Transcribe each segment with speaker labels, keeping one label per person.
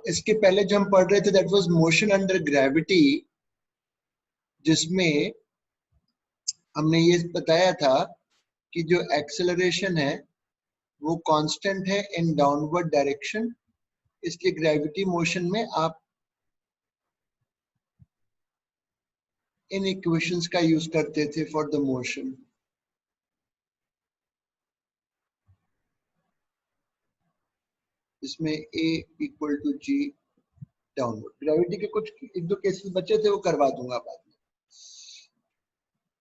Speaker 1: इसके पहले जो हम पढ़ रहे थे that was motion under gravity, जिसमें हमने ये बताया था कि जो एक्सेलरेशन है वो कांस्टेंट है इन डाउनवर्ड डायरेक्शन, इसलिए ग्रेविटी मोशन में आप इन इक्वेशंस का यूज करते थे फॉर द मोशन। इसमें a equal to g downward. Gravity के कुछ एक दो केसेस बचे थे, वो करवा दूंगा बाद में।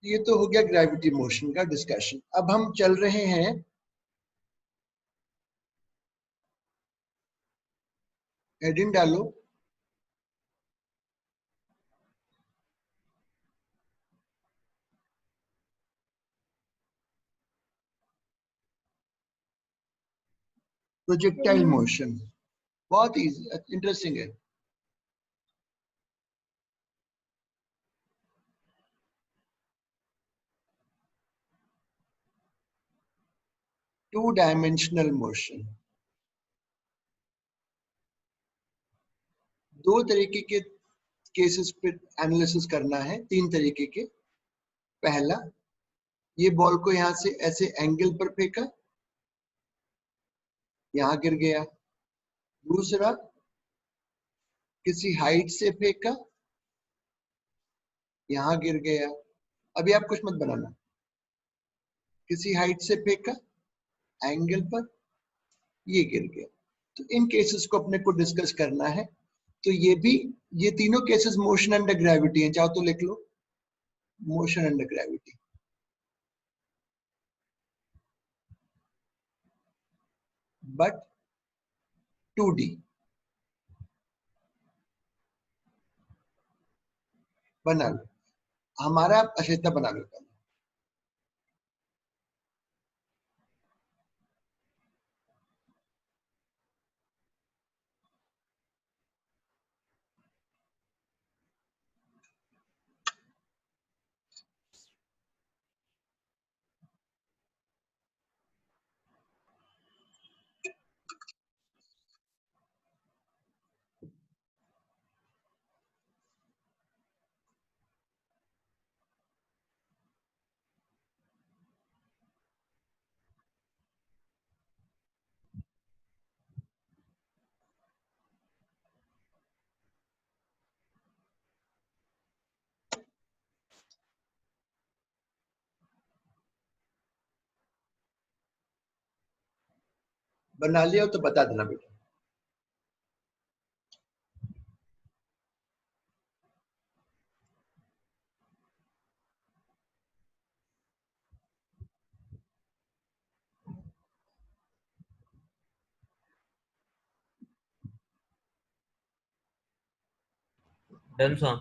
Speaker 1: ये तो हो गया ग्रेविटी मोशन का डिस्कशन। अब हम चल रहे हैं हेडिंग डालो, प्रोजेक्टाइल मोशन। बहुत इजी, इंटरेस्टिंग है। Two dimensional motion. दो तरीके के केसेस पे एनालिसिस करना है, तीन तरीके के। पहला, ये बॉल को यहां से ऐसे एंगल पर फेंका, यहां गिर गया। दूसरा, किसी हाइट से फेंका, यहां गिर गया। अभी आप कुछ मत बनाना, किसी हाइट से फेंका, एंगल पर, ये गिर गया। तो इन केसेस को अपने को डिस्कस करना है। तो ये तीनों केसेस मोशन अंडर ग्रेविटी हैं, चाहो तो लिख लो, motion under gravity. But 2D बना लो। हमारा अच्छा बना लो पहले। बना लिया हो तो बता देना बेटा।
Speaker 2: Done sir.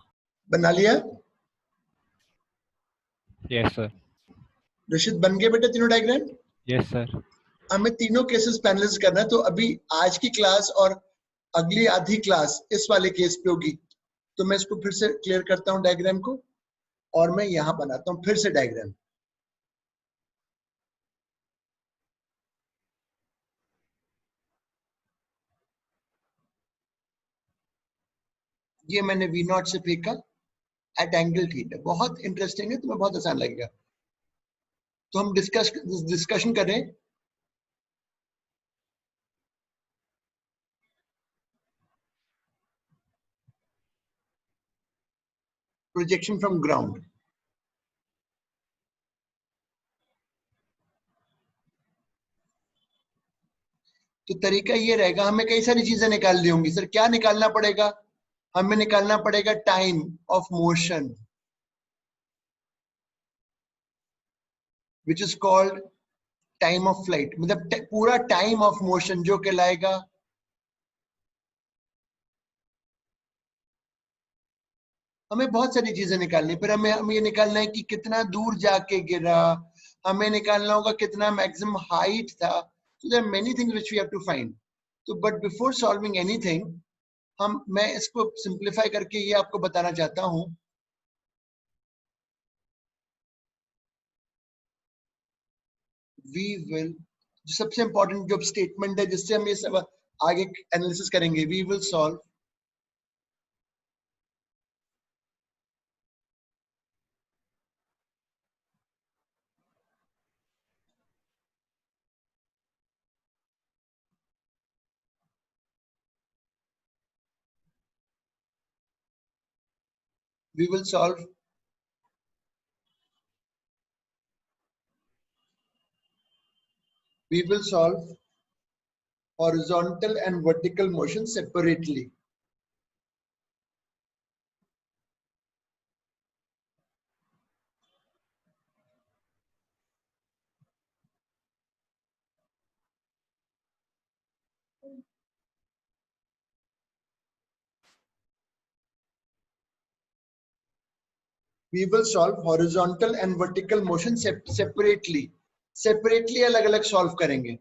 Speaker 1: बना लिया?
Speaker 3: Yes sir.
Speaker 1: ऋषित बन गए बेटा तीनों डायग्राम?
Speaker 3: Yes sir.
Speaker 1: हमें तीनों केसेस पैनलिस्ट करना है। तो अभी आज की क्लास और अगली आधी क्लास इस वाले केस पे होगी। तो मैं इसको फिर से क्लियर करता हूँ डायग्राम को, और मैं यहाँ बनाता हूँ फिर से डायग्राम। ये मैंने V नॉट से फेंका एट एंगल थीटा। बहुत इंटरेस्टिंग है, तुम्हें बहुत आसान लगेगा। तो हम डिस्कशन कर रहे हैं प्रोजेक्शन फ्रॉम ग्राउंड। तो तरीका ये रहेगा, हमें कई सारी चीजें निकालनी होंगी। सर क्या निकालना पड़ेगा? हमें निकालना पड़ेगा time of motion, which is called time of flight. मतलब पूरा टाइम ऑफ मोशन जो कहलाएगा हमें बहुत सारी चीजें निकालनी। फिर हमें ये निकालना है कि कितना दूर जाके गिरा, हमें निकालना होगा कितना मैक्सिमम हाइट था। So there are many things which we have to find. तो but before solving anything, मैं इसको सिंप्लीफाई करके ये आपको बताना चाहता हूँ। We will, जो सबसे इंपॉर्टेंट जो स्टेटमेंट है जिससे हम ये सब आगे एनालिसिस करेंगे. We will solve we will solve we will solve horizontal and vertical motion separately. We will solve horizontal and vertical motion separately. Separately अलग अलग solve करेंगे.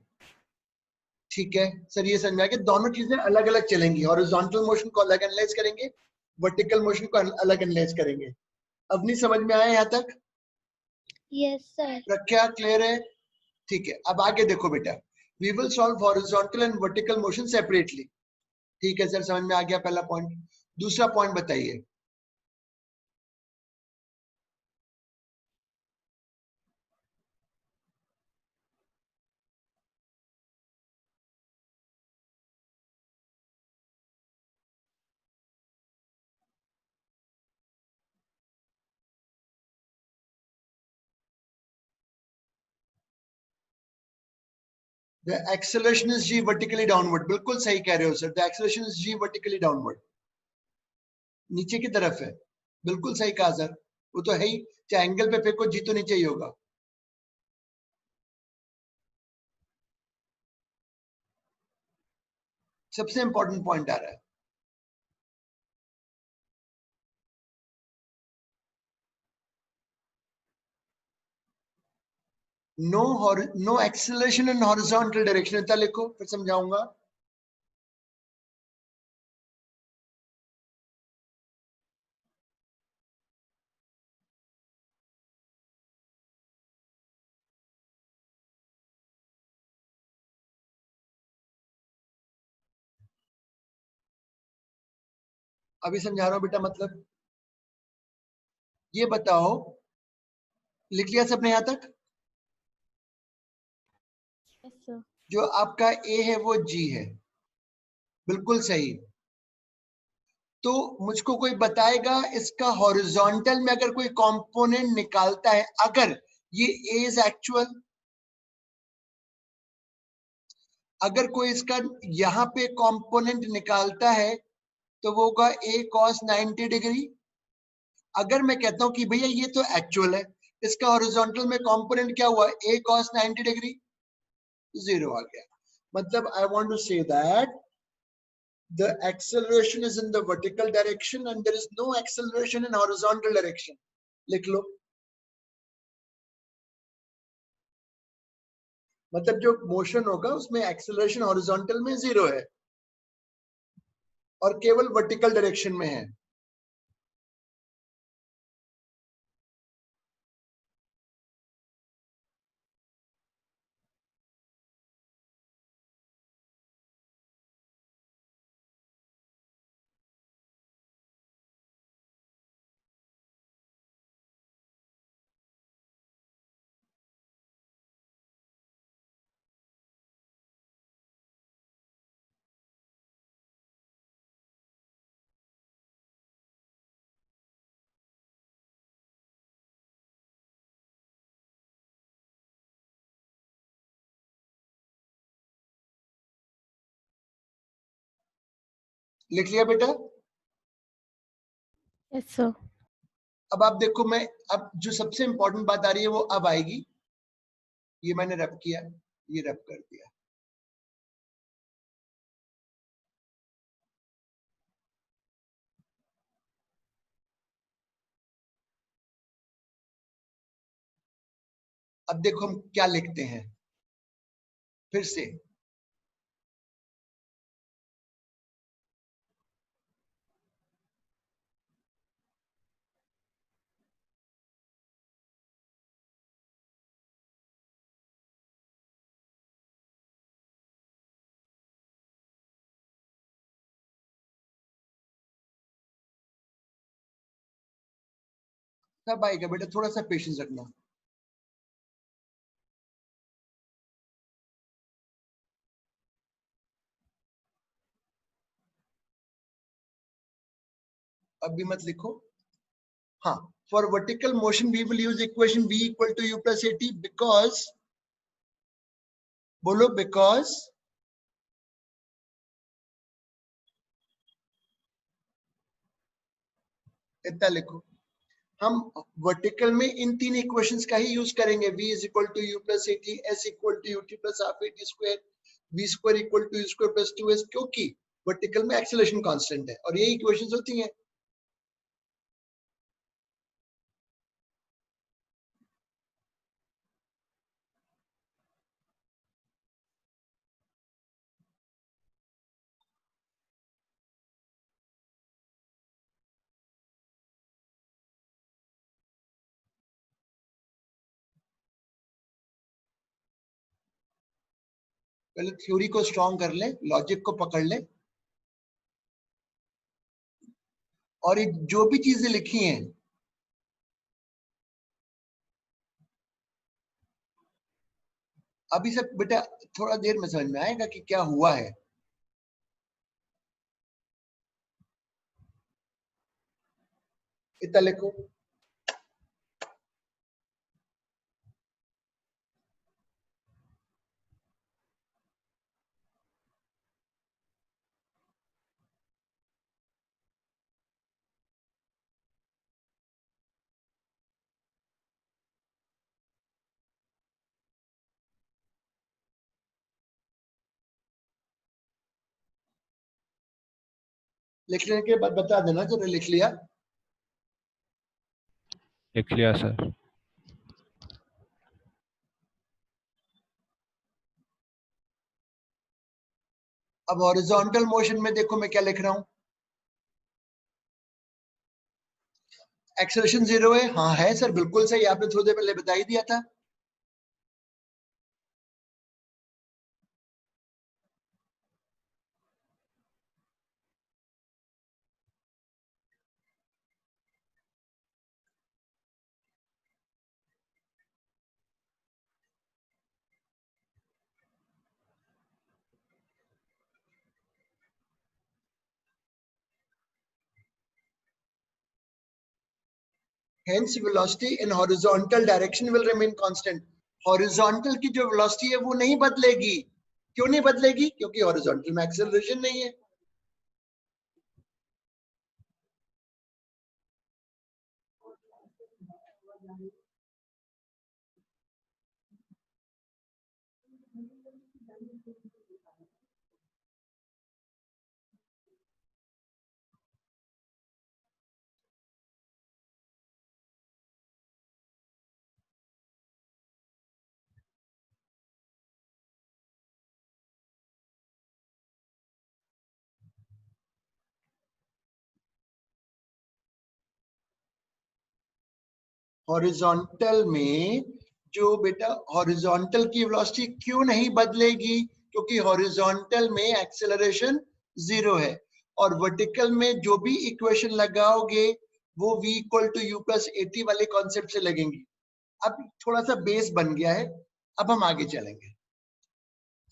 Speaker 1: ठीक है सर, ये समझ में आ गया. दोनों चीजें अलग अलग चलेंगी. हॉरिजॉन्टल मोशन को अलग एनालाइज करेंगे, वर्टिकल मोशन को अलग एनालाइज करेंगे. अब नहीं समझ में आया यहाँ तक?
Speaker 3: Yes sir.
Speaker 1: प्रज्ञा क्लियर है? ठीक है, अब आगे देखो बेटा. We will solve horizontal and vertical motion separately. ठीक है सर, समझ में आ गया पहला पॉइंट. दूसरा पॉइंट बताइए. The acceleration is g vertically downward. बिल्कुल सही कह रहे हो sir. The acceleration is g vertically downward. नीचे की तरफ है. बिल्कुल सही कहा सर. वो तो है ही, चाहे एंगल पे फेंको जी तो नीचे ही होगा. सबसे इंपॉर्टेंट पॉइंट आ रहा है. No acceleration in horizontal direction. इतना लिखो, फिर समझाऊंगा. अभी समझा रहा हूं बेटा. मतलब ये बताओ, लिख लिया सबने यहां तक?
Speaker 3: Yes sir.
Speaker 1: जो आपका ए है वो जी है. बिल्कुल सही. तो मुझको कोई बताएगा इसका हॉरिजॉन्टल में अगर कोई कंपोनेंट निकालता है, अगर ये ए इज एक्चुअल, अगर कोई इसका यहां पे कंपोनेंट निकालता है तो वो होगा ए कॉस 90 डिग्री. अगर मैं कहता हूं कि भैया ये तो एक्चुअल है, इसका हॉरिजॉन्टल में कंपोनेंट क्या हुआ, ए कॉस 90 डिग्री, जीरो आ गया. मतलब I want to say that the acceleration is in the vertical direction and there is no acceleration in horizontal direction. लिख लो. मतलब जो मोशन होगा उसमें एक्सेलरेशन हॉरिजॉन्टल में जीरो है और केवल वर्टिकल डायरेक्शन में है. लिख लिया बेटा?
Speaker 3: Yes sir.
Speaker 1: अब आप देखो, मैं अब जो सबसे इंपॉर्टेंट बात आ रही है वो अब आएगी. ये मैंने रब किया, ये रब कर दिया. अब देखो हम क्या लिखते हैं फिर से. सब आएगा बेटा, थोड़ा सा पेशेंस रखना। अब भी मत लिखो। हाँ, for vertical motion we will use equation v equal to u plus a t because, बोलो बिकॉज, इतना लिखो। हम वर्टिकल में इन तीन इक्वेशंस का ही यूज करेंगे, v is equal to u plus a t, s equal to u t plus half a t square, v square equal to u square plus 2s, क्योंकि वर्टिकल में एक्सेलरेशन कांस्टेंट है और ये equations होती हैं। पहले theory को strong कर ले, लॉजिक को पकड़ ले, और ये जो भी चीजें लिखी हैं अभी सब बेटा थोड़ा देर में समझ में आएगा कि क्या हुआ है। इतना लिखो। लिखने के बाद बता देना जो लिख लिया।
Speaker 4: लिख लिया सर।
Speaker 1: अब हॉरिजॉन्टल मोशन में देखो मैं क्या लिख रहा हूं, एक्सेलरेशन 0 है। हाँ है सर, बिल्कुल सही, आपने थोड़ी देर पहले बता ही दिया था। Hence velocity in horizontal direction will remain constant. Horizontal की जो वेलोसिटी है वो नहीं बदलेगी। क्यों नहीं बदलेगी? क्योंकि हॉरिजॉन्टल में एक्सेलरेशन नहीं है। हॉरिजॉन्टल में जो बेटा हॉरिजॉन्टल की वेलोसिटी क्यों नहीं बदलेगी? क्योंकि हॉरिजॉन्टल में एक्सेलरेशन 0 है, और वर्टिकल में जो भी इक्वेशन लगाओगे वो v equal to u plus a t वाले कॉन्सेप्ट से लगेंगी। अब थोड़ा सा बेस बन गया है, अब हम आगे चलेंगे।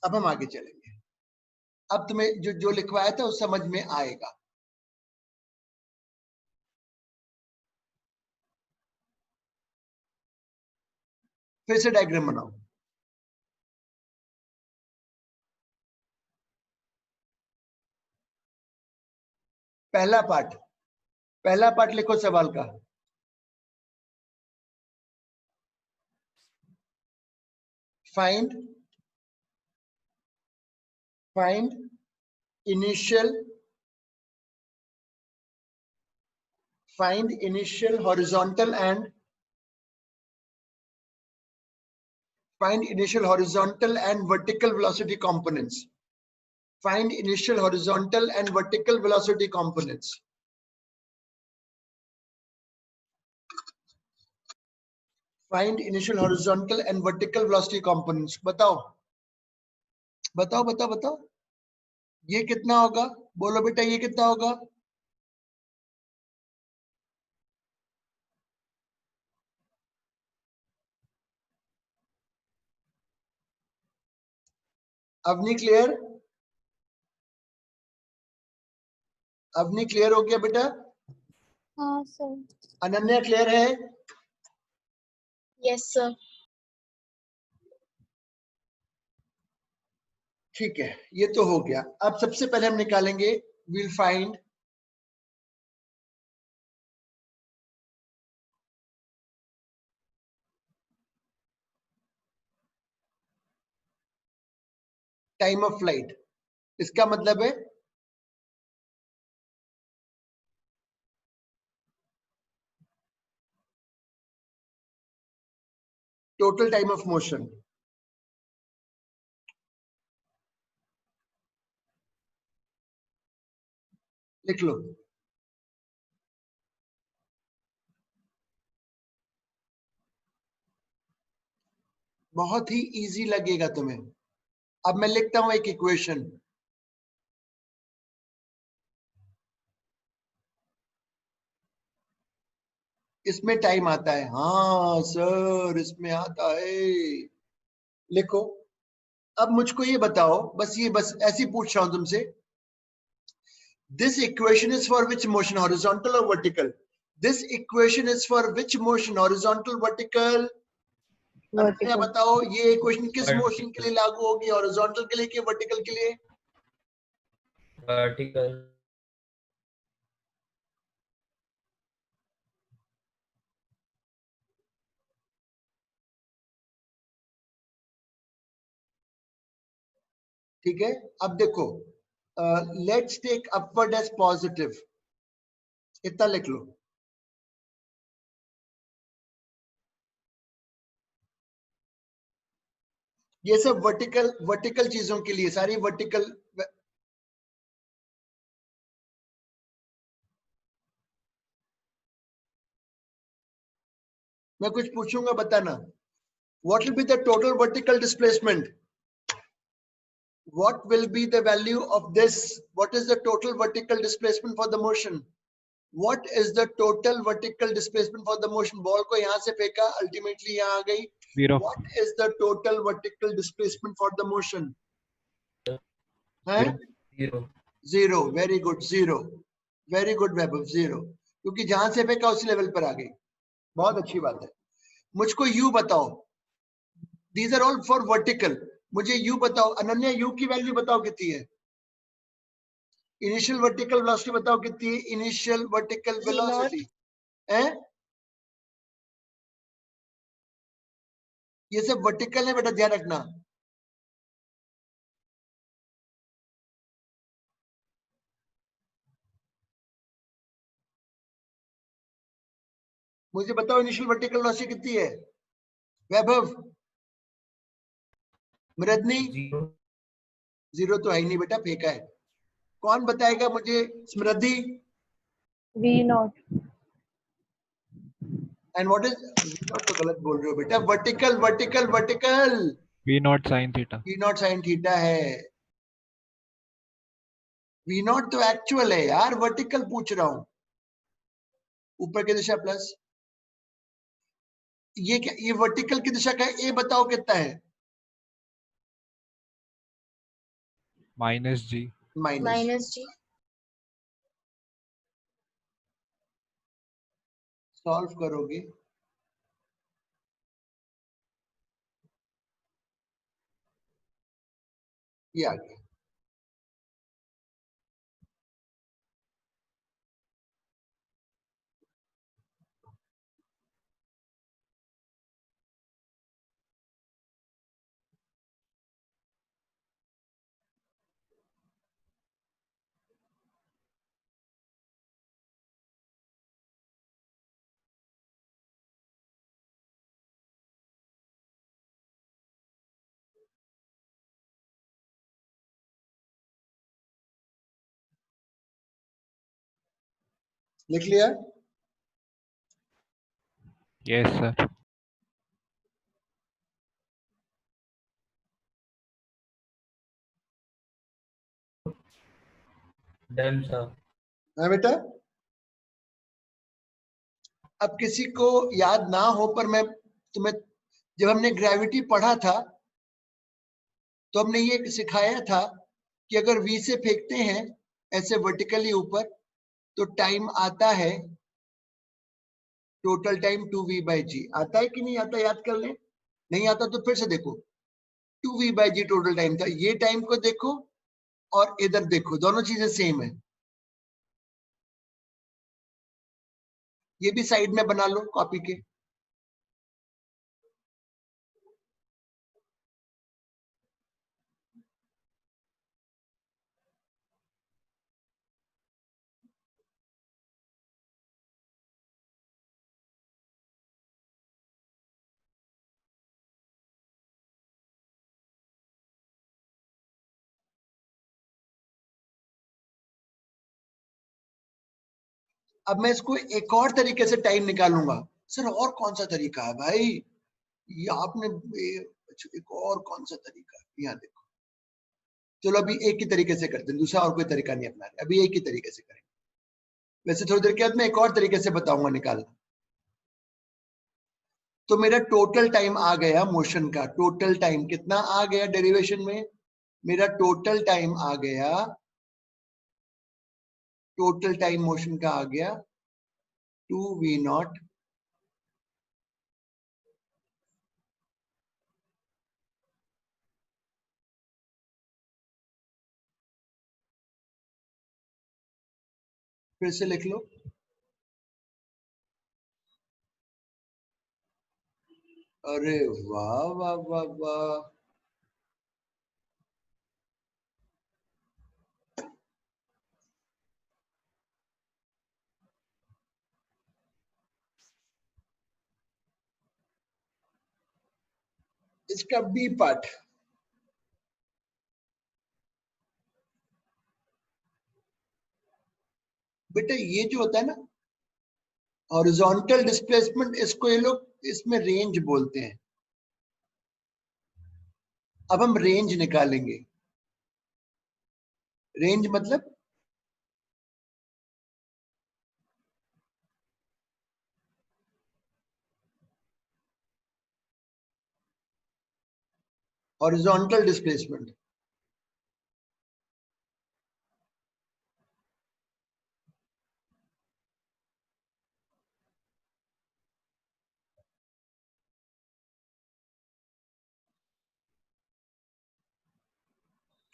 Speaker 1: अब हम आगे चलेंगे। अब तुम्हें जो जो लिखवाया था वो समझ में आएगा। फिर से डायग्राम बनाओ। पहला पार्ट लिखो सवाल का। Find initial horizontal and vertical velocity components. Find initial horizontal and vertical velocity components. Find initial horizontal and vertical velocity components. बताओ बताओ बताओ बताओ, ये कितना होगा? बोलो बेटा, ये कितना होगा? अवनी क्लियर? अवनी क्लियर हो गया बेटा?
Speaker 3: हाँ सर।
Speaker 1: अनन्या क्लियर है?
Speaker 3: Yes sir.
Speaker 1: ठीक है, ये तो हो गया। अब सबसे पहले हम निकालेंगे, will find time of flight. इसका मतलब है टोटल टाइम ऑफ मोशन। लिख लो। बहुत ही इजी लगेगा तुम्हें। अब मैं लिखता हूं एक इक्वेशन। इसमें टाइम आता है। हाँ सर, इसमें आता है। लिखो। अब मुझको ये बताओ, बस ऐसे ही पूछ रहा हूं तुमसे। This equation is for which motion, horizontal और vertical? This equation is for which motion, horizontal vertical? क्या बताओ, ये इक्वेशन किस मोशन के लिए लागू होगी, हॉरिजॉन्टल के लिए कि वर्टिकल के लिए?
Speaker 2: वर्टिकल।
Speaker 1: ठीक है, अब देखो, let's take upward as positive. इतना लिख लो। ये सब वर्टिकल वर्टिकल चीजों के लिए, सारी वर्टिकल। मैं कुछ पूछूंगा, बताना। What will be the total vertical displacement? What will be the value of this? What is the total vertical displacement for the motion? What is the total vertical displacement for the motion? Ball को यहां से फेंका, ultimately यहां आ गई।
Speaker 4: 0
Speaker 1: What is the total vertical displacement for the motion? है?
Speaker 2: 0।
Speaker 1: Zero. Very good. Zero. Very good वैभव, zero. क्योंकि जहां से फेंका उसी लेवल पर आ गई। बहुत अच्छी बात है। मुझको U बताओ। These are all for vertical. मुझे U बताओ। अनन्या, U की वैल्यू बताओ कितनी है? इनिशियल वर्टिकल वेलोसिटी बताओ कितनी है? इनिशियल वर्टिकल वेलोसिटी है? ये सब वर्टिकल है बेटा, ध्यान रखना। मुझे बताओ इनिशियल वर्टिकल वेलोसिटी कितनी है? वैभव, मृदनी?
Speaker 2: 0।
Speaker 1: जीरो तो है ही नहीं बेटा, फेंका है। कौन बताएगा मुझे? स्मृति?
Speaker 3: V0।
Speaker 1: And what is V0? तो गलत बोल रहे हो बेटा। Vertical vertical vertical
Speaker 4: V0 sin theta.
Speaker 1: V0 sin theta है। V0 तो एक्चुअल है यार, वर्टिकल पूछ रहा हूं। ऊपर की दिशा प्लस, ये क्या, ये वर्टिकल की दिशा का है। ए बताओ कितना है?
Speaker 4: -g।
Speaker 1: Minus
Speaker 3: -G।
Speaker 1: सॉल्व करोगे, ये आ गया। लिख लिया?
Speaker 4: Yes sir.
Speaker 2: Done sir.
Speaker 1: हाँ बेटा। अब किसी को याद ना हो, पर मैं तुम्हें, जब हमने ग्रेविटी पढ़ा था तो हमने ये सिखाया था कि अगर v से फेंकते हैं ऐसे वर्टिकली ऊपर तो टाइम आता है, टोटल टाइम 2v/g आता है कि नहीं आता, याद कर लें। नहीं आता तो फिर से देखो, 2v/g टोटल टाइम था। ये टाइम को देखो और इधर देखो, दोनों चीजें सेम है। ये भी साइड में बना लो कॉपी के। अब मैं इसको एक और तरीके से टाइम निकालूंगा। सर और कौन सा तरीका है भाई, ये आपने एक और कौन सा तरीका है, यहाँ देखो। चलो अभी एक ही तरीके से करते हैं, दूसरा और कोई तरीका नहीं अपना रहे, अभी एक ही तरीके से करेंगे। वैसे थोड़ी देर के बाद मैं एक और तरीके से बताऊंगा निकालना। तो मेरा टोटल टाइम आ गया मोशन का, टोटल टाइम कितना आ गया डेरिवेशन में, मेरा टोटल टाइम आ गया, टोटल टाइम मोशन का आ गया 2v0 फिर से लिख लो। अरे वाह वाह वाह वाह, इसका बी पार्ट। बेटा ये जो होता है ना हॉरिजॉन्टल डिस्प्लेसमेंट, इसको ये लोग इसमें रेंज बोलते हैं। अब हम रेंज निकालेंगे। रेंज मतलब हॉरिजॉन्टल डिस्प्लेसमेंट।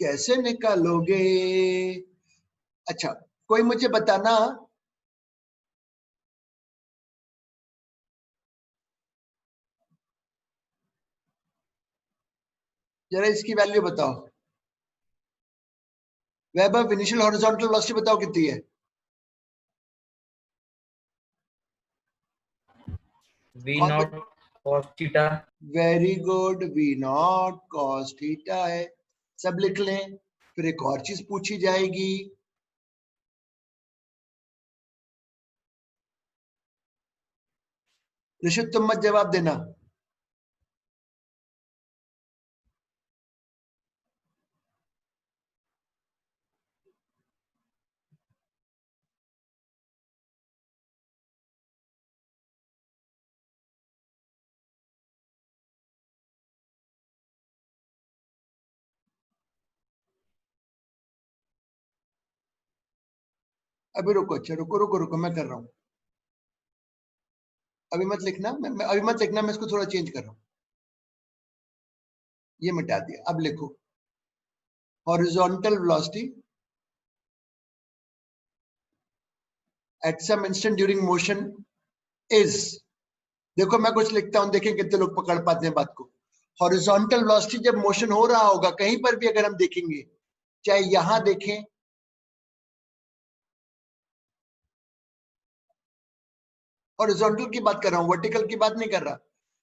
Speaker 1: कैसे निकालोगे? अच्छा, कोई मुझे बताना, जरा इसकी वैल्यू बताओ। वैभव इनिशियल हॉरिजॉन्टल वेलोसिटी बताओ कितनी है?
Speaker 2: v0 cos theta.
Speaker 1: Very good, v0 cos theta है। सब लिख लें, फिर एक और चीज पूछी जाएगी। ऋषभ तुम मत जवाब देना। अभी रुको, अच्छा रुको रुको रुको, मैं कर रहा हूं। अभी मत लिखना, मैं अभी मत लिखना, मैं इसको थोड़ा चेंज कर रहा हूं। ये मिटा दिया, अब लिखो horizontal velocity at some instant during motion is. देखो मैं कुछ लिखता हूं, देखें कितने लोग पकड़ पाते हैं बात को। हॉरिजॉन्टल वेलोसिटी जब मोशन हो रहा होगा कहीं पर भी, अगर हम देखेंगे, चाहे यहां देखें, हॉरिजॉन्टल की बात कर रहा हूं, वर्टिकल की बात नहीं कर रहा।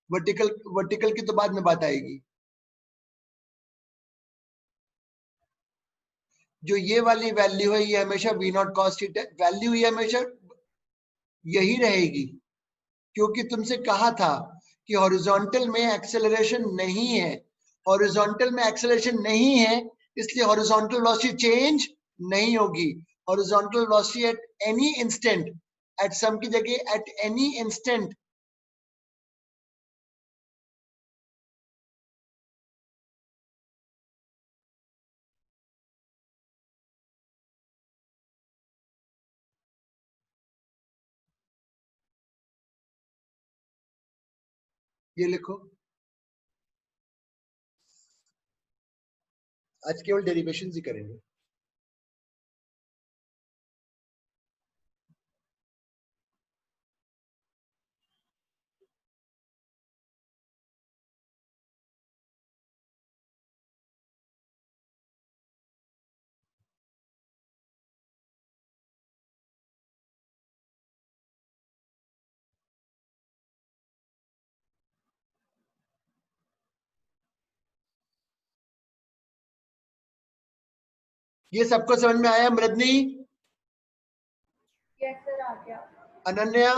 Speaker 1: वर्टिकल वर्टिकल की तो बाद में बात आएगी। जो ये वाली वैल्यू है, ये हमेशा v0 cos थीटा वैल्यू, ये हमेशा यही रहेगी, क्योंकि तुमसे कहा था कि हॉरिजॉन्टल में एक्सेलरेशन नहीं है। हॉरिजॉन्टल में एक्सेलरेशन नहीं है, इसलिए हॉरिजॉन्टल वेलोसिटी चेंज नहीं होगी। Horizontal velocity at any instant, at some की जगह एट एनी इंस्टेंट ये लिखो, आज केवल डेरिवेशंस ही करेंगे। ये सबको समझ में आया? मृदनी,
Speaker 3: यस सर, आ गया।
Speaker 1: Ananya,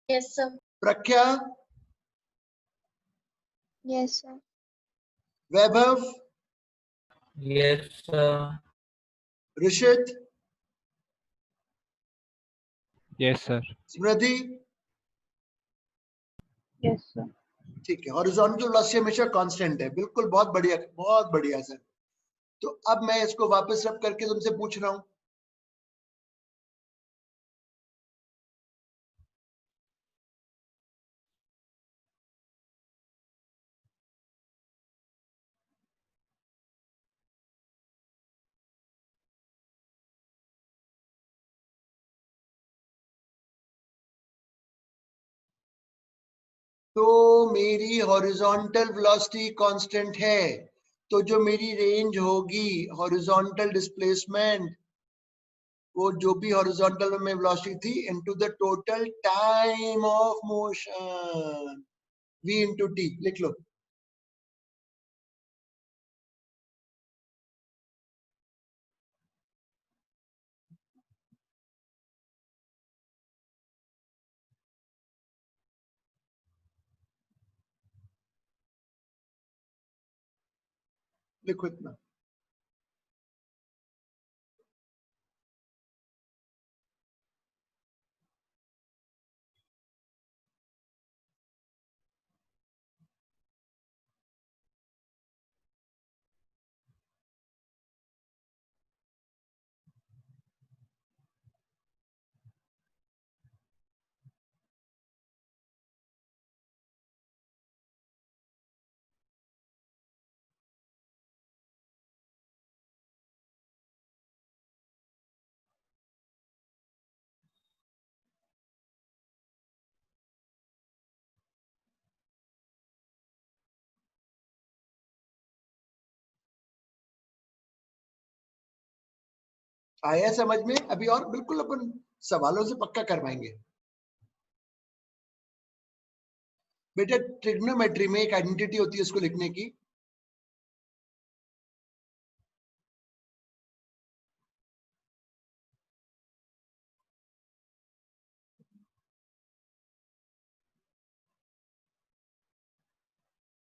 Speaker 3: yes sir.
Speaker 1: Prakhya,
Speaker 3: yes sir.
Speaker 1: Vaibhav,
Speaker 2: Yes, sir.
Speaker 1: Rishit,
Speaker 4: Yes, sir.
Speaker 1: Smriti.
Speaker 3: Yes sir.
Speaker 1: ठीक है, हॉरिजॉन्टल वेलोसिटी हमेशा कांस्टेंट है, बिल्कुल, बहुत बढ़िया, बहुत बढ़िया सर। तो अब मैं इसको वापस रब करके तुमसे पूछ रहा हूं, तो मेरी हॉरिजॉन्टल वेलोसिटी कांस्टेंट है, तो जो मेरी रेंज होगी हॉरिजॉन्टल डिस्प्लेसमेंट, वो जो भी हॉरिजॉन्टल में वेलोसिटी थी into the total time of motion, v into T, लिख लो। लिखो इतना। आया समझ में? अभी और बिल्कुल अपन सवालों से पक्का कर पाएंगे। बेटा ट्रिग्नोमेट्री में एक आइडेंटिटी होती है उसको लिखने की,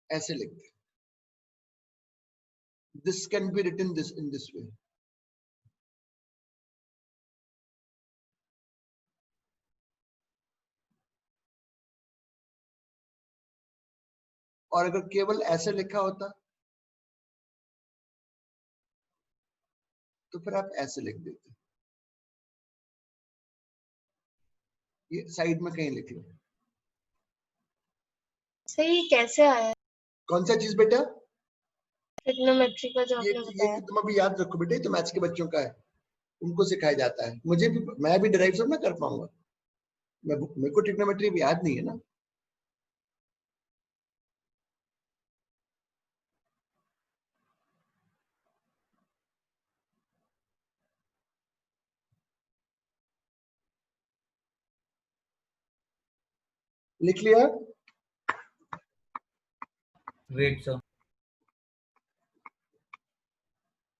Speaker 1: ऐसे लिखते, this can be written this in this way. और अगर केवल ऐसे लिखा होता तो फिर आप ऐसे लिख देते, ये साइड में कहीं लिख लो।
Speaker 3: सही कैसे आया?
Speaker 1: कौन सा चीज बेटा?
Speaker 3: ट्रिग्नोमेट्री का जो
Speaker 1: ये
Speaker 3: आपने
Speaker 1: ये
Speaker 3: बताया।
Speaker 1: तुम अभी याद रखो बेटे, तो मैथ्स के बच्चों का है, उनको सिखाया जाता है। मुझे भी, मैं भी डिराइव सब ना कर पाऊंगा, मेरे को ट्रिग्नोमेट्री भी याद नहीं है ना। लिख लिया?
Speaker 2: Wait, sir.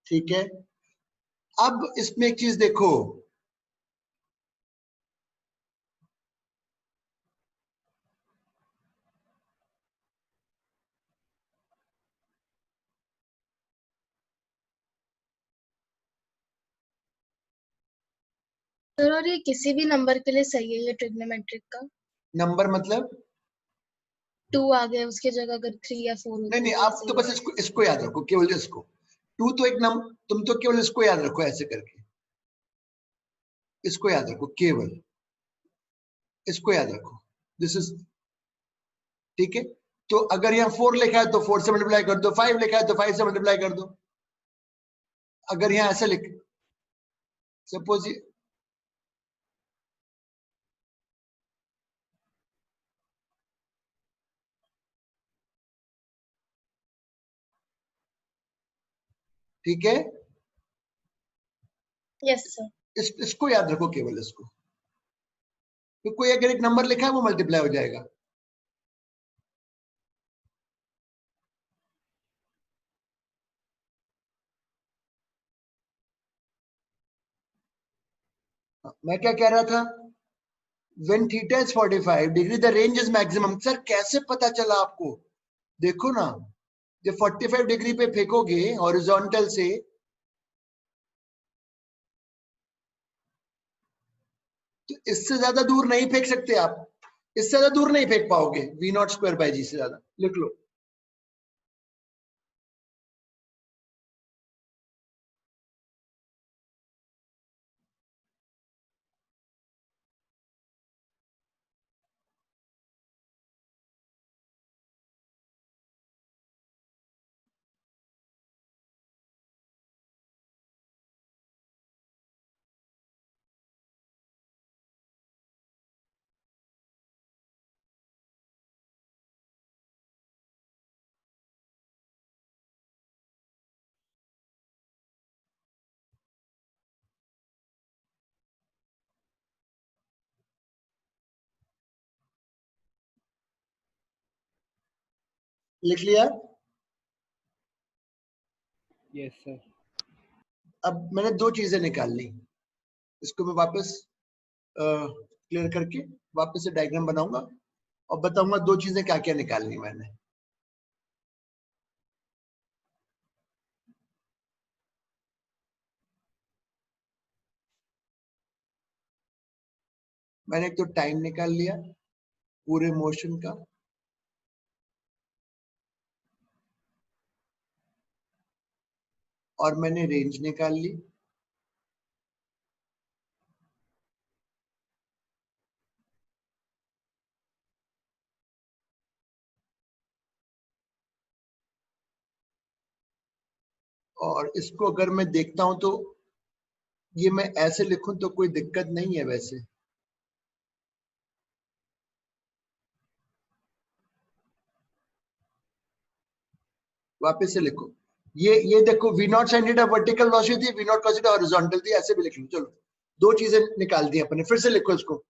Speaker 1: ठीक है, अब इसमें एक चीज देखो,
Speaker 3: सर और ये किसी भी नंबर के लिए सही है, ये ट्रिग्नोमेट्रिक का?
Speaker 1: नंबर मतलब?
Speaker 3: 2 आ गया उसके जगह, अगर 3 या 4
Speaker 1: नहीं
Speaker 3: होते
Speaker 1: नहीं,
Speaker 3: तो
Speaker 1: आप
Speaker 3: ऐसे
Speaker 1: तो
Speaker 3: ही
Speaker 1: बस
Speaker 3: होगा।
Speaker 1: इसको याद रखो, केवल इसको। टू तो एक नंबर, तुम तो केवल इसको याद रखो, ऐसे करके इसको याद रखो, केवल इसको याद रखो। दिस इज ठीक है, तो अगर यहाँ 4 लिखा है तो 4 से मल्टीप्लाई कर दो, 5 लिखा है तो 5 से मल्टीप्लाई कर दो। अगर यहाँ ऐसे लिख, सपोज ठीक है,
Speaker 3: यस सर।
Speaker 1: इसको याद रखो, केवल इसको, तो कोई अगर एक नंबर लिखा है वो मल्टीप्लाई हो जाएगा। मैं क्या कह रहा था, when theta is 45 degree the range is maximum. Sir कैसे पता चला आपको? देखो ना, जब 45 डिग्री पे फेंकोगे हॉरिजॉन्टल से, तो इससे ज्यादा दूर नहीं फेंक सकते आप, इससे ज्यादा दूर नहीं फेंक पाओगे। वी नॉट स्क्वायर बाय जी से ज्यादा लिख लो। लिख लिया?
Speaker 4: Yes sir.
Speaker 1: अब मैंने दो चीजें निकाल ली, इसको मैं वापस क्लियर करके वापस से डायग्राम बनाऊंगा और बताऊंगा दो चीजें क्या क्या निकालनी मैंने। मैंने एक तो टाइम निकाल लिया पूरे मोशन का, और मैंने रेंज निकाल ली। और इसको अगर मैं देखता हूं तो ये मैं ऐसे लिखूं तो कोई दिक्कत नहीं है वैसे। वापस से लिखो, ये देखो, v naught sine theta vertical velocity थी, v naught cos theta horizontal थी, ऐसे भी लिख लो। चलो दो चीजें निकाल दी अपने, फिर से लिखो इसको।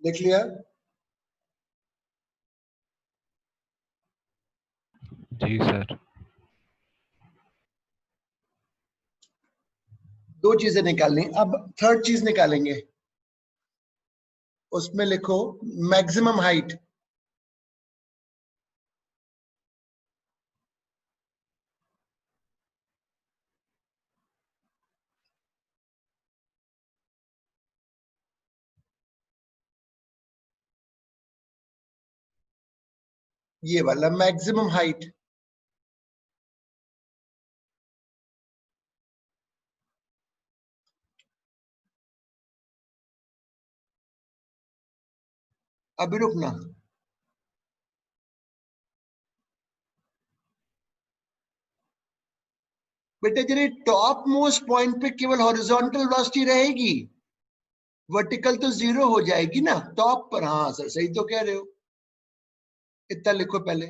Speaker 1: लिख लिया?
Speaker 4: जी सर।
Speaker 1: दो चीजें निकालनी, अब थर्ड चीज निकालेंगे। उसमें लिखो मैक्सिमम हाइट। ये वाला मैक्सिमम हाइट। अभी रुकना, बेटे तेरे टॉप मोस्ट पॉइंट पे केवल हॉरिजॉन्टल वेलोसिटी रहेगी, वर्टिकल तो जीरो हो जाएगी ना टॉप पर। हाँ सर सही तो कह रहे हो। इतना लिखो पहले।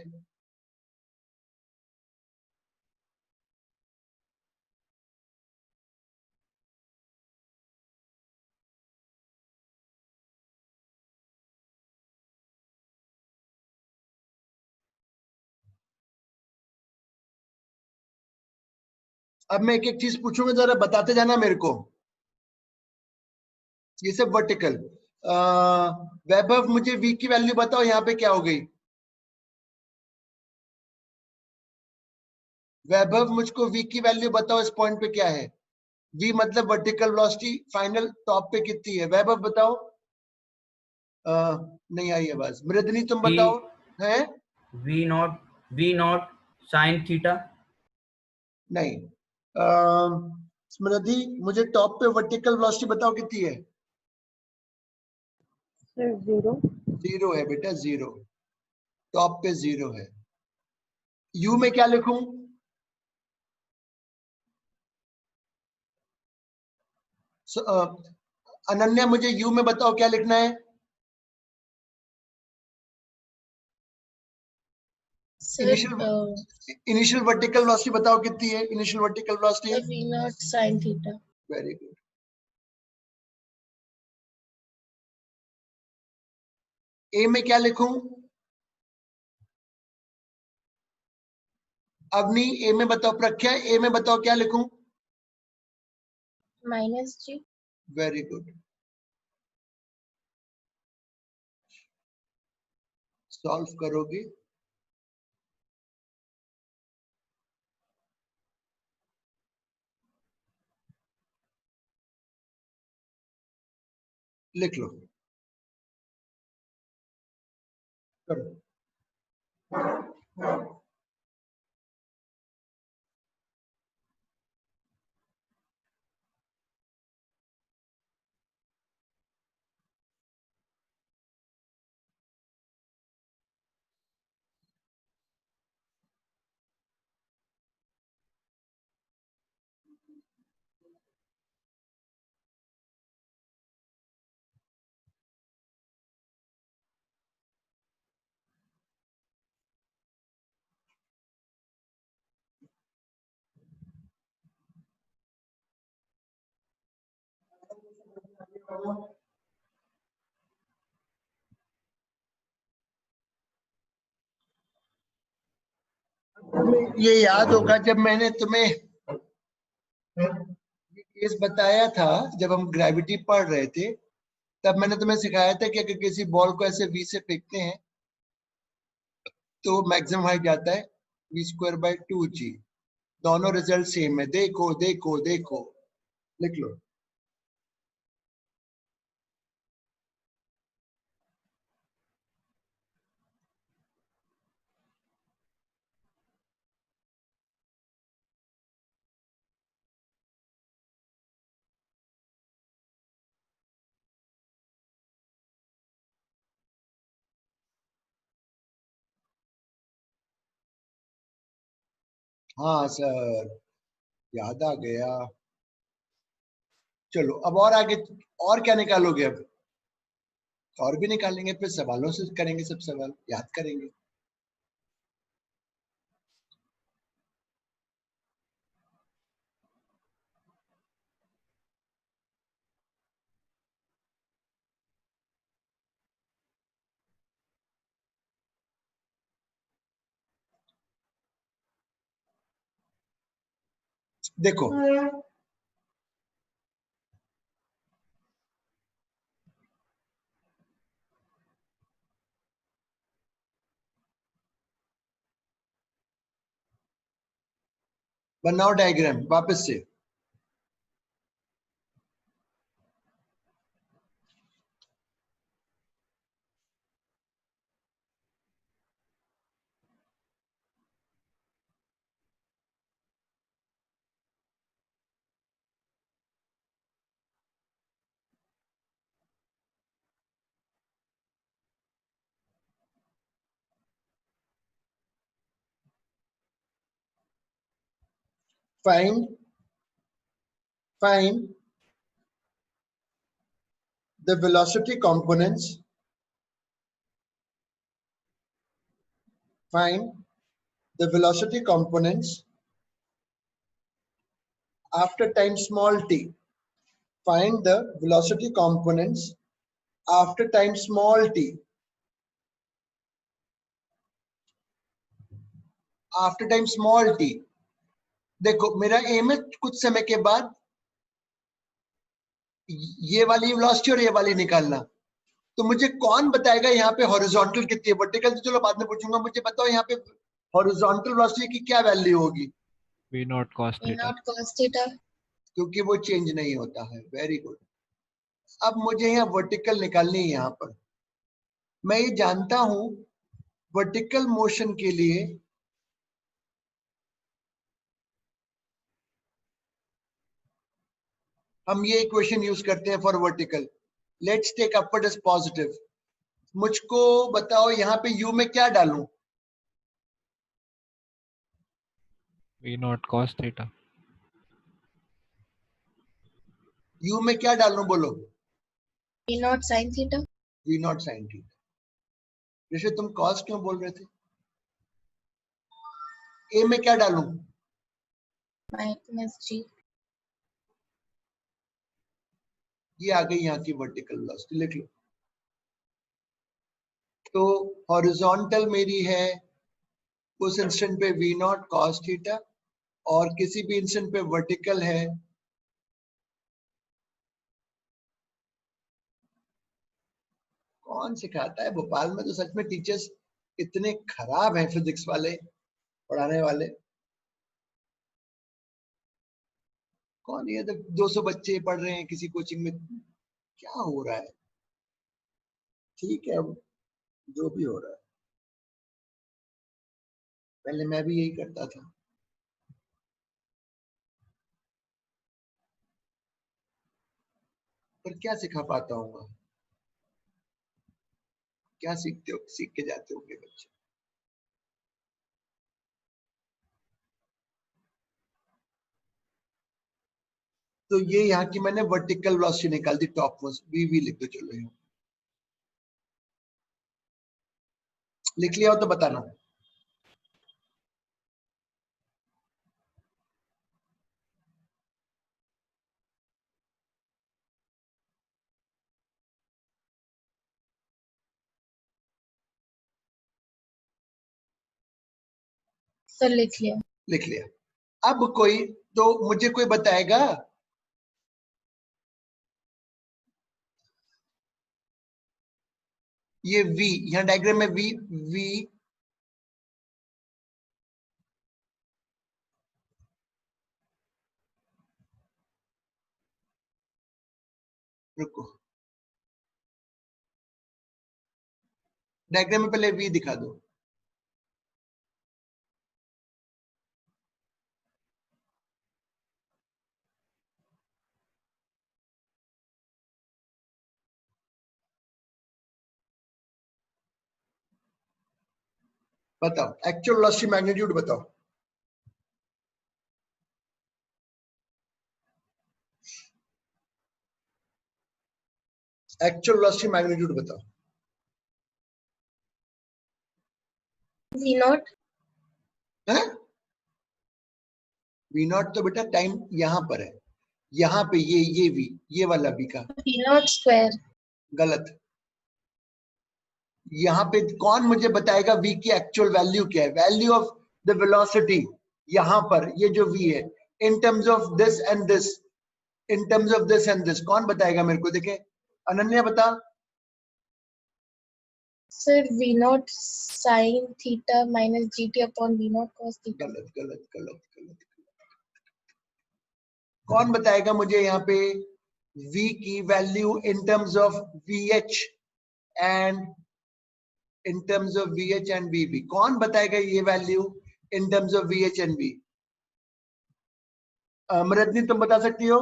Speaker 1: अब मैं एक एक चीज पूछूंगा, जरा बताते जाना मेरे को। ये सब वर्टिकल। वैभव मुझे v की वैल्यू बताओ, यहाँ पे क्या हो गई? वैभव मुझको v की वैल्यू बताओ, इस पॉइंट पे क्या है? v मतलब वर्टिकल वेलोसिटी फाइनल टॉप पे कितनी है? वैभव बताओ। नहीं आई आवाज। मृदनी तुम बताओ। है
Speaker 2: V नॉट साइन थीटा।
Speaker 1: नहीं। स्मृति मुझे टॉप पे वर्टिकल वेलोसिटी बताओ कितनी है?
Speaker 5: सर 0।
Speaker 1: 0 है बेटा, 0। टॉप पे 0 है। u में क्या लिखूं? अनन्या मुझे u में बताओ क्या लिखना है? इनिशियल वर्टिकल वेलोसिटी बताओ कितनी है? Initial vertical velocity
Speaker 3: v naught sin theta।
Speaker 1: Very good. A में क्या लिखूं? अवनी ए में बताओ। प्रख्या ए में बताओ क्या लिखूं?
Speaker 3: -g।
Speaker 1: Very good. सॉल्व करोगे? लिख लो। करो। ये याद होगा जब मैंने तुम्हें ये केस बताया था, जब हम ग्रेविटी पढ़ रहे थे, तब मैंने तुम्हें सिखाया था कि अगर किसी बॉल को ऐसे v से फेंकते हैं तो मैक्सिमम हाइट जाता है v²/2g। दोनों रिजल्ट सेम है। देखो देखो देखो, लिख लो। हाँ सर, याद आ गया। चलो अब और आगे, और क्या निकालोगे अब? और भी निकालेंगे, फिर सवालों से करेंगे, सब सवाल याद करेंगे। देखो बनाओ डायग्राम वापस से। Find the velocity components find the velocity components after time small t. Find the velocity components after time small t. After time small t. देखो मेरा एम है कुछ समय के बाद ये वाली वेलोसिटी और ये वाली निकालना। तो मुझे कौन बताएगा यहाँ पे हॉरिजॉन्टल कितनी है? वर्टिकल तो चलो बाद में पूछूंगा, मुझे बताओ यहाँ पे हॉरिजॉन्टल वेलोसिटी की क्या वैल्यू होगी?
Speaker 4: V naught cos
Speaker 3: V
Speaker 4: theta.
Speaker 3: naught cos theta.
Speaker 1: क्योंकि वो चेंज नहीं होता है। Very good. अब मुझे यहाँ वर्टिकल निकालनी है। यहाँ पर मैं ये जानता हूं वर्टिकल मोशन के लिए हम ये इक्वेशन यूज करते हैं for vertical. Let's take upward as positive. मुझको बताओ यहाँ पे u में क्या डालूं?
Speaker 4: V naught cos theta.
Speaker 1: u में क्या डालूं बोलो?
Speaker 3: V naught sin theta.
Speaker 1: v naught sine theta. जैसे तुम कॉस क्यों बोल रहे थे? a में क्या डालूं?
Speaker 3: Minus g.
Speaker 1: ये आ गई यहाँ की वर्टिकल वेलोसिटी, लिख लो। तो हॉरिजॉन्टल मेरी है उस इंस्टेंट पे v नॉट कॉस थीटा, और किसी भी इंस्टेंट पे वर्टिकल है कौन सिखाता है भोपाल में? तो सच में टीचर्स इतने खराब हैं फिजिक्स वाले पढ़ाने वाले। कौन ये? 200 बच्चे पढ़ रहे हैं किसी कोचिंग में, क्या हो रहा है? ठीक है, अब जो भी हो रहा है, पहले मैं भी यही करता था। पर क्या सिखा पाता हूँ? क्या सीखते हो, सीख के जाते होंगे बच्चे। तो ये यहाँ की मैंने वर्टिकल वेलोसिटी निकाल दी, टॉप मोस्ट वी लिख दो। चलो यहाँ लिख लिया हो तो बताना।
Speaker 3: सर लिख लिया।
Speaker 1: लिख लिया। अब कोई तो मुझे कोई बताएगा ये v, यहाँ डायग्राम में v रुको, डायग्राम में पहले v दिखा दो। बताओ एक्चुअल वेलोसिटी मैग्नीट्यूड बताओ। एक्चुअल वेलोसिटी मैग्नीट्यूड बताओ।
Speaker 3: V naught.
Speaker 1: है v नॉट तो बेटा टाइम यहाँ पर है, यहाँ पे ये v, ये वाला v का
Speaker 3: V naught square.
Speaker 1: गलत। यहाँ पे कौन मुझे बताएगा v की एक्चुअल वैल्यू क्या है? वैल्यू ऑफ द वेलोसिटी यहाँ पर ये जो v है in terms of this and this, in terms of this and this, कौन बताएगा मेरे को? देखे अनन्या बता।
Speaker 3: Sir V naught sin theta minus GT upon V naught cos theta.
Speaker 1: गलत गलत गलत गलत। कौन बताएगा मुझे यहाँ पे v की value in terms of vh and in terms of vh and vb? कौन बताएगा ये value in terms of vh and v? Rajni तुम बता सकती हो?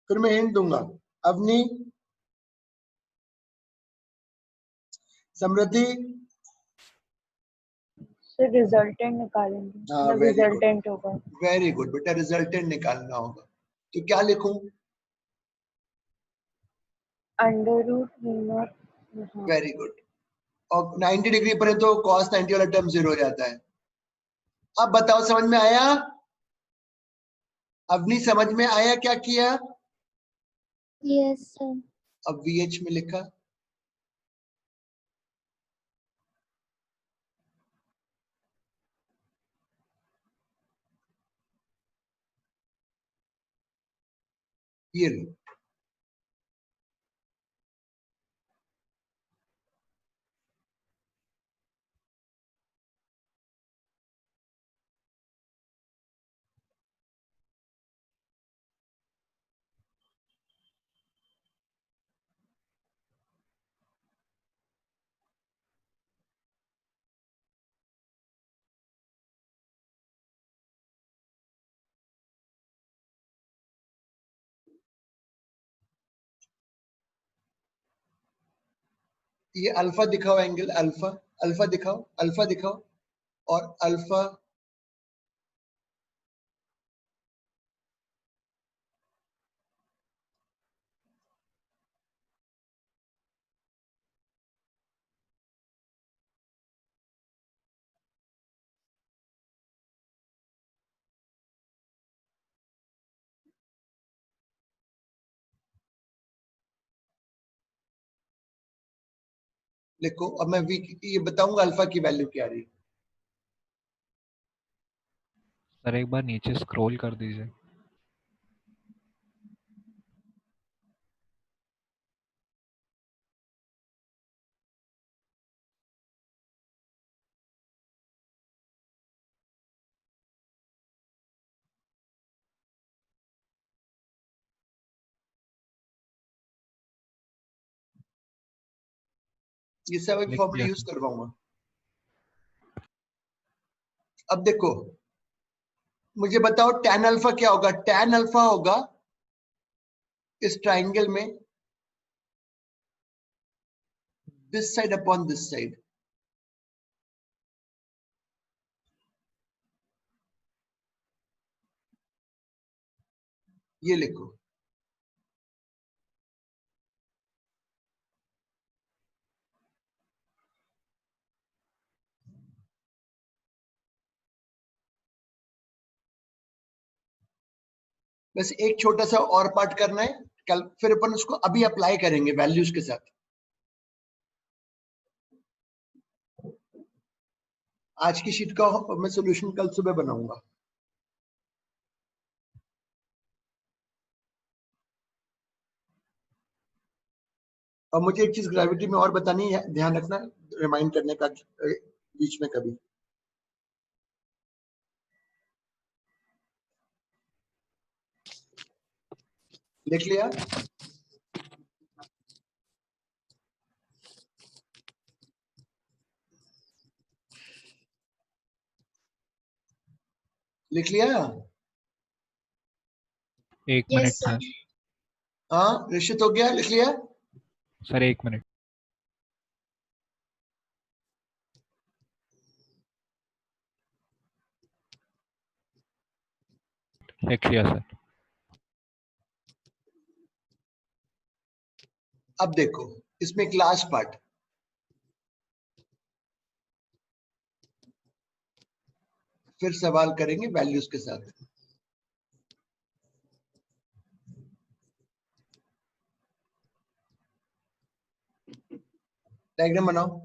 Speaker 1: फिर मैं हिंट दूंगा। अवनी, समृद्धि,
Speaker 5: सर रिजल्टेंट निकालेंगे।
Speaker 1: हाँ,
Speaker 5: रिजल्टेंट होगा।
Speaker 1: वेरी गुड बेटा, रिजल्टेंट निकालना होगा। तो क्या लिखूं?
Speaker 5: Under root V naught।
Speaker 1: Very good. और 90 डिग्री पर है तो cos 90 वाला टर्म 0 हो जाता है। अब बताओ समझ में आया? अवनी समझ में आया क्या किया?
Speaker 3: Yes, sir.
Speaker 1: अब VH में लिखा, ये लो। ये अल्फा दिखाओ, एंगल अल्फा, अल्फा दिखाओ, अल्फा दिखाओ, और अल्फा लिखो। अब मैं ये बताऊंगा अल्फा की वैल्यू क्या आ रही है।
Speaker 4: सर एक बार नीचे स्क्रॉल कर दीजिए।
Speaker 1: ये सब एक
Speaker 4: लिख
Speaker 1: फॉर्मूला
Speaker 4: दिया
Speaker 1: यूज
Speaker 4: सर।
Speaker 1: करवाऊंगा। अब देखो, मुझे बताओ tan अल्फा क्या होगा? tan अल्फा होगा इस ट्राइंगल में this side upon this side. ये लिखो। बस एक छोटा सा और पार्ट करना है कल, फिर अपन उसको अभी अप्लाई करेंगे वैल्यूज के साथ। आज की शीट का मैं सॉल्यूशन कल सुबह बनाऊंगा। और मुझे एक चीज ग्रेविटी में और बतानी है, ध्यान रखना, रिमाइंड करने का बीच में कभी। लिख लिया? लिख लिया?
Speaker 4: एक
Speaker 3: Yes,
Speaker 4: मिनट
Speaker 3: sir.
Speaker 4: सर।
Speaker 1: हाँ निश्चित हो गया? लिख लिया?
Speaker 4: सर एक मिनट। लिख लिया सर।
Speaker 1: अब देखो इसमें एक लास्ट पार्ट, फिर सवाल करेंगे वैल्यूज के साथ। डायग्राम बनाओ।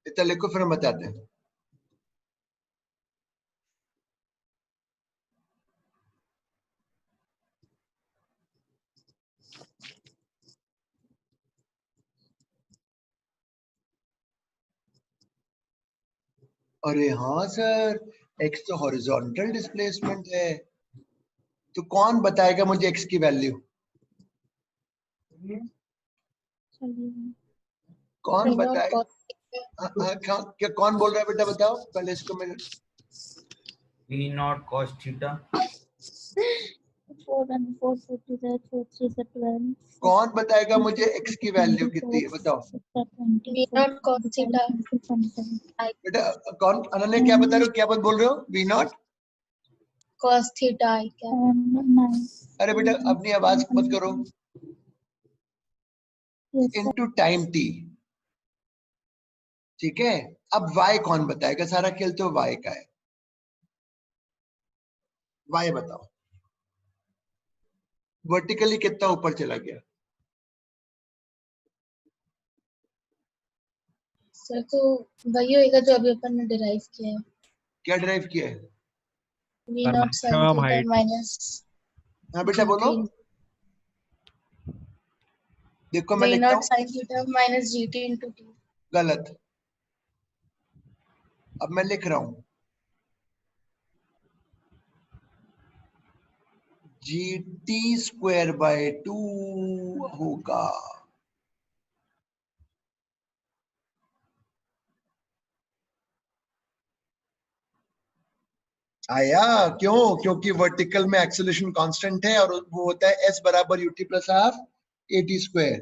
Speaker 1: इतना लिखो फिर हम बताते हैं। अरे हाँ सर, एक्स तो हॉरिजॉन्टल डिस्प्लेसमेंट है, तो कौन बताएगा मुझे एक्स की वैल्यू? कौन
Speaker 3: V naught
Speaker 1: बताएगा?
Speaker 3: cos
Speaker 1: क्या कौन बोल रहा है बेटा? बताओ पहले इसको। मैं
Speaker 2: V naught cos theta.
Speaker 6: 4 and 4 40 है, 4 3 से 12.
Speaker 1: कौन बताएगा मुझे x की वैल्यू कितनी है, बताओ
Speaker 3: V naught cos theta I
Speaker 1: बेटा। कौन अनन्या क्या बता रहे हो, क्या बात बोल रहे हो? V naught
Speaker 3: cos theta I cap.
Speaker 1: अरे बेटा अपनी आवाज मत करो। इनटू टाइम t, ठीक है। अब y कौन बताएगा? सारा खेल तो y का है। y बताओ वर्टिकली कितना ऊपर चला गया?
Speaker 3: सर तो वही होएगा जो अभी अपन ने डिराइव किया है,
Speaker 1: क्या ड्राइव किया है?
Speaker 3: V
Speaker 4: Sir,
Speaker 3: naught sin
Speaker 4: maximum
Speaker 3: theta
Speaker 4: height.
Speaker 3: minus
Speaker 1: हाँ बेटा बोलो। देखो मैं
Speaker 3: V
Speaker 1: लिखता
Speaker 3: naught
Speaker 1: हूँ
Speaker 3: sin theta minus GT into T.
Speaker 1: गलत। अब मैं लिख रहा हूं GT²/2 होगा। आया क्यों? क्योंकि वर्टिकल में एक्सेलरेशन कांस्टेंट है और वो होता है s बराबर ut प्लस हाफ at²।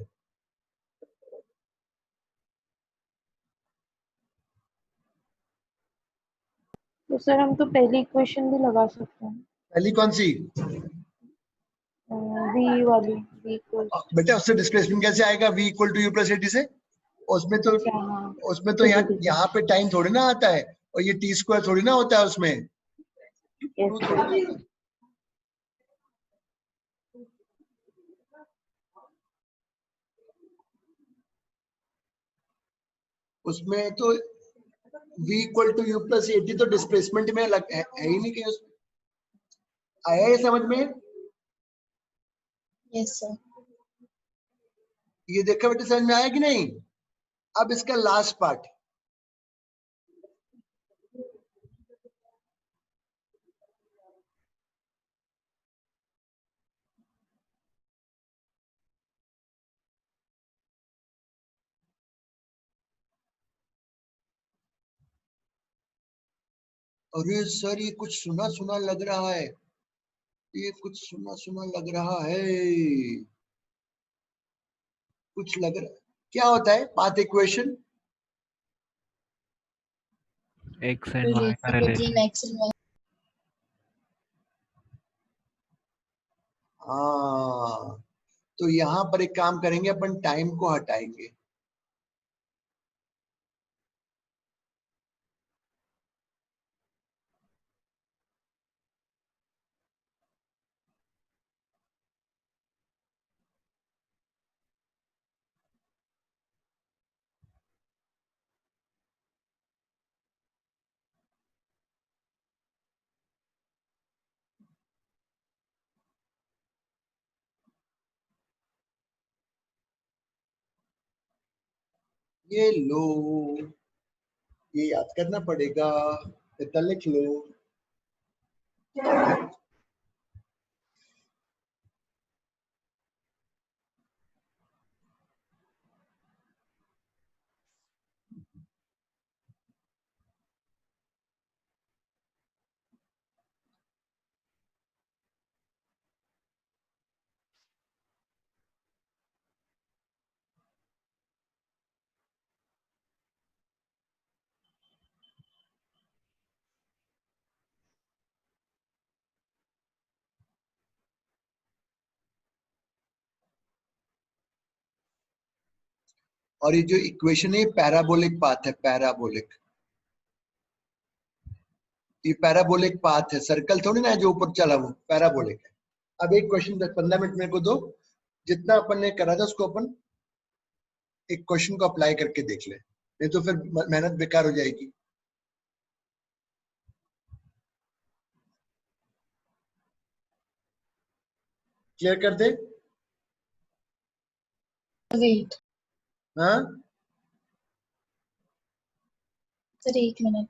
Speaker 5: तो सर हम तो पहली इक्वेशन भी लगा सकते हैं,
Speaker 1: पहली कौन सी?
Speaker 5: v वाली, v इक्वल
Speaker 1: बेटा उससे डिस्प्लेसमेंट कैसे आएगा? v equal to u plus at से। उसमें तो
Speaker 5: अच्छा, हाँ ठीक है ठीक है,
Speaker 1: यहाँ पे टाइम थोड़ी ना आता है, और ये t² थोड़ी ना होता है उसमें।
Speaker 5: Yes sir.
Speaker 1: उसमें तो v equal to u plus at तो डिस्प्लेसमेंट में है ही नहीं कहीं उसमें। आया ये समझ में?
Speaker 3: Yes sir.
Speaker 1: ये देखा बेटा, समझ में आया कि नहीं? अब इसका लास्ट पार्ट, अरे सर ये कुछ सुना सुना लग रहा है, ये कुछ सुना सुना लग रहा है, कुछ लग रहा। क्या होता है path equation?
Speaker 4: X and Y का
Speaker 3: Relation between
Speaker 4: relation.
Speaker 3: X and Y.
Speaker 1: हाँ, तो यहां पर एक काम करेंगे अपन, टाइम को हटाएंगे। ये लो, ये याद करना पड़ेगा, इतना लिख लो। और ये जो इक्वेशन है पैराबोलिक पाथ है, पैराबोलिक, ये पैराबोलिक पाथ है, सर्कल थोड़ी ना है जो ऊपर चला, वो पैराबोलिक है। अब एक क्वेश्चन 10-15 मिनट मेरे को दो, जितना अपन ने करा था उसको अपन एक क्वेश्चन को अप्लाई करके देख ले, नहीं तो फिर मेहनत बेकार हो जाएगी। क्लियर कर दे?
Speaker 3: Wait
Speaker 1: हाँ
Speaker 3: sir, एक मिनट।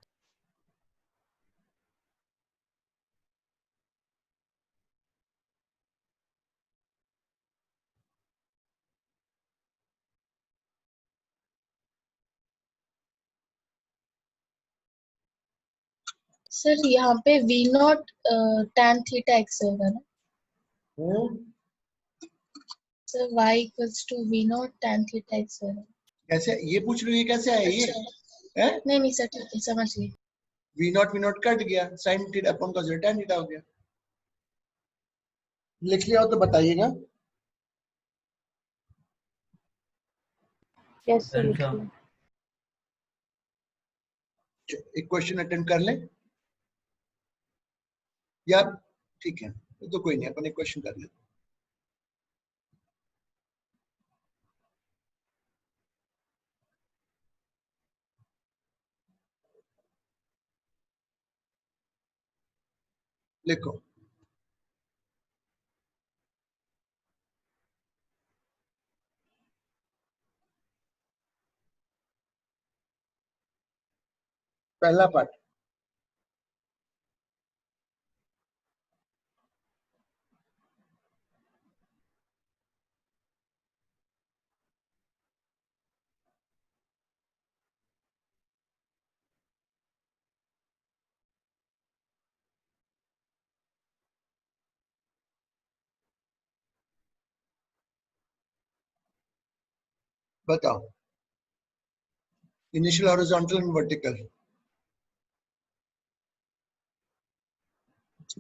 Speaker 3: सर यहाँ पे V naught tan theta x होगा ना? Sir, y equals to v naught tan theta x1.
Speaker 1: कैसे ये पूछ रही है, कैसे आया ये
Speaker 3: अच्छा,
Speaker 1: है?
Speaker 3: नहीं सर, ठीक है, समझ गई.
Speaker 1: वी नॉट कट गया, sine theta upon cos tan theta हो गया. लिख लिया हो तो बताइएगा.
Speaker 5: यस सर,
Speaker 2: Done,
Speaker 5: लिख
Speaker 2: sir.
Speaker 5: लिया.
Speaker 1: एक क्वेश्चन अटेंड कर ले या ठीक है तो कोई नहीं, अपन एक क्वेश्चन कर ले. लिखो. पहला पार्ट. बताओ. Initial horizontal and vertical.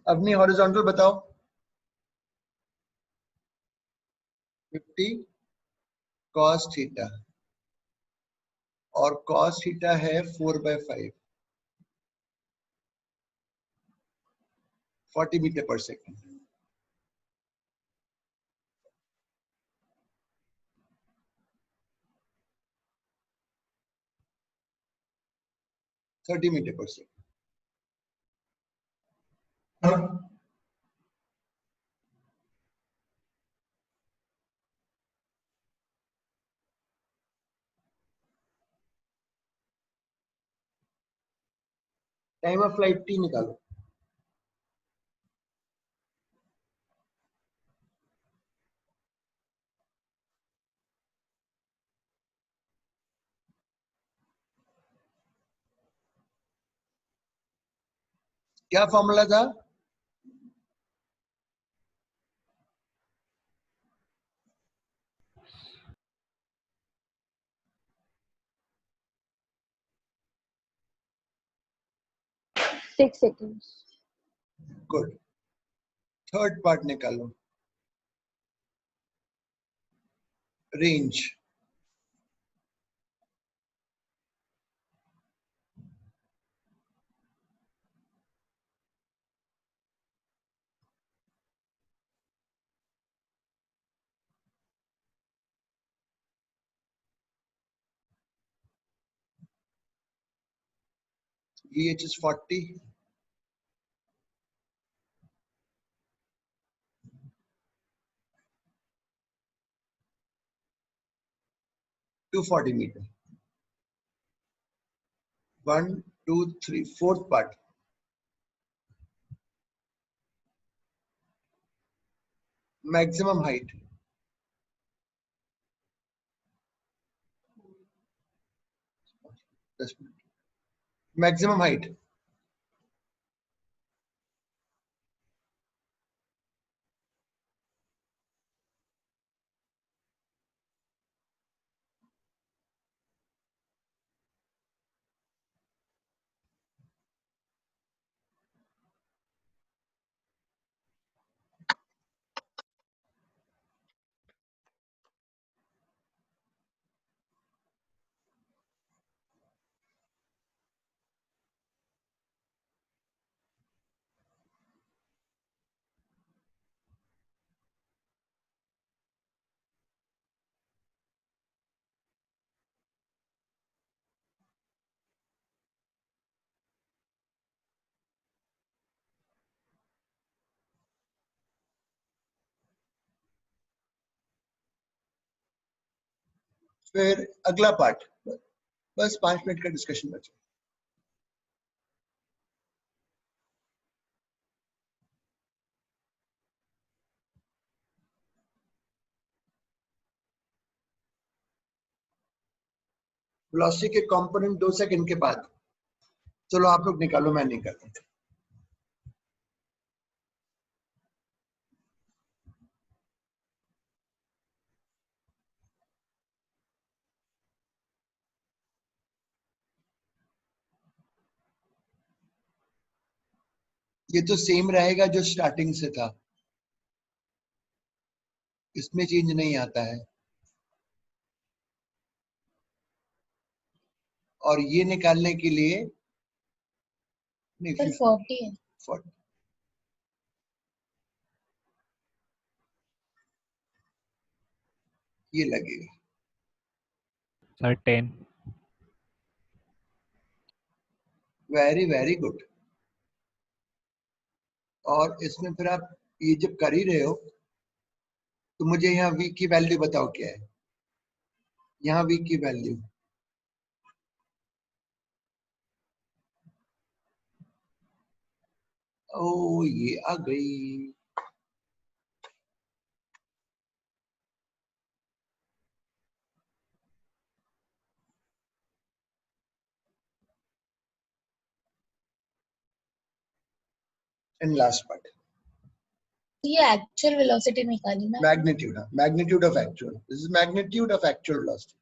Speaker 1: अपनी हॉरिजॉन्टल बताओ. 50 cos थीटा और cos थीटा है 4/5, 40 मीटर पर सेकेंड. थर्टी मीटर पर second. Time of flight T निकालो. क्या फॉर्मूला था?
Speaker 5: Six seconds.
Speaker 1: Good. Third part निकालो. Range. EH is 40. To 40 meter. 1, 2, 3, fourth part. Maximum height. Just a minute. Maximum height. फिर अगला part. बस 5 मिनट का डिस्कशन बचा. वेलोसिटी के कंपोनेंट 2 सेकंड के बाद. चलो आप लोग निकालो, मैं नहीं करता. ये तो सेम रहेगा जो स्टार्टिंग से था, इसमें चेंज नहीं आता है। और ये निकालने के लिए नहीं,
Speaker 3: सर 40 है।
Speaker 1: 40 ये लगेगा।
Speaker 4: सर 10।
Speaker 1: Very very good. और इसमें फिर आप ये जब कर ही रहे हो तो मुझे यहाँ v की वैल्यू बताओ क्या है। यहाँ v की वैल्यू ओ ये आ गई। एंड लास्ट पार्ट
Speaker 3: ये एक्चुअल वेलोसिटी निकाली ना।
Speaker 1: Magnitude, magnitude of actual, this is magnitude of actual velocity.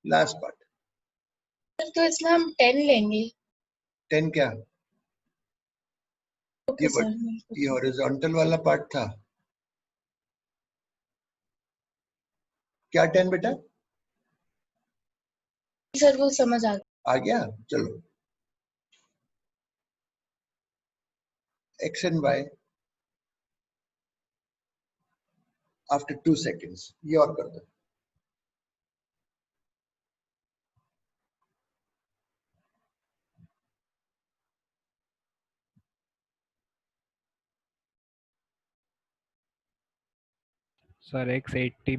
Speaker 1: Last part
Speaker 3: sir तो इसमें हम 10 लेंगे।
Speaker 1: 10 क्या?
Speaker 3: ओके
Speaker 1: ये
Speaker 3: सर।
Speaker 1: ये हॉरिजॉन्टल वाला पार्ट था क्या? 10 बेटा
Speaker 3: सर वो समझ आ गया।
Speaker 1: आ गया। चलो x and y after 2 seconds, ये और कर दो।
Speaker 4: सर x 80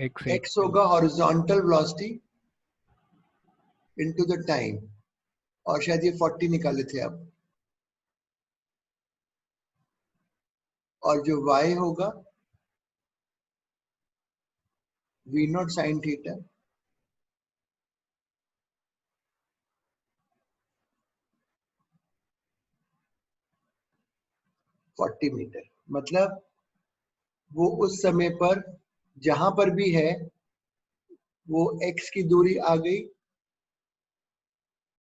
Speaker 4: x
Speaker 1: x होगा horizontal velocity into the time, और शायद ये 40 निकाले थे आप। और जो y होगा v naught sine theta $40 metre. मतलब वो उस समय पर जहां पर भी है वो x की दूरी आ गई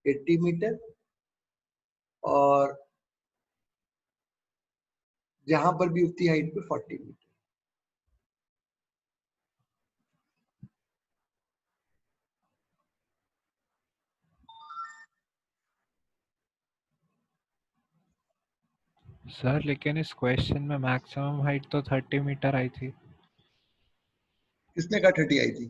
Speaker 1: 80 मीटर, और जहां पर भी उतनी हाइट पे 40 मीटर।
Speaker 4: सर लेकिन इस क्वेश्चन में मैक्सिमम हाइट तो 30 मीटर आई थी।
Speaker 1: किसने कहा 30 आई थी?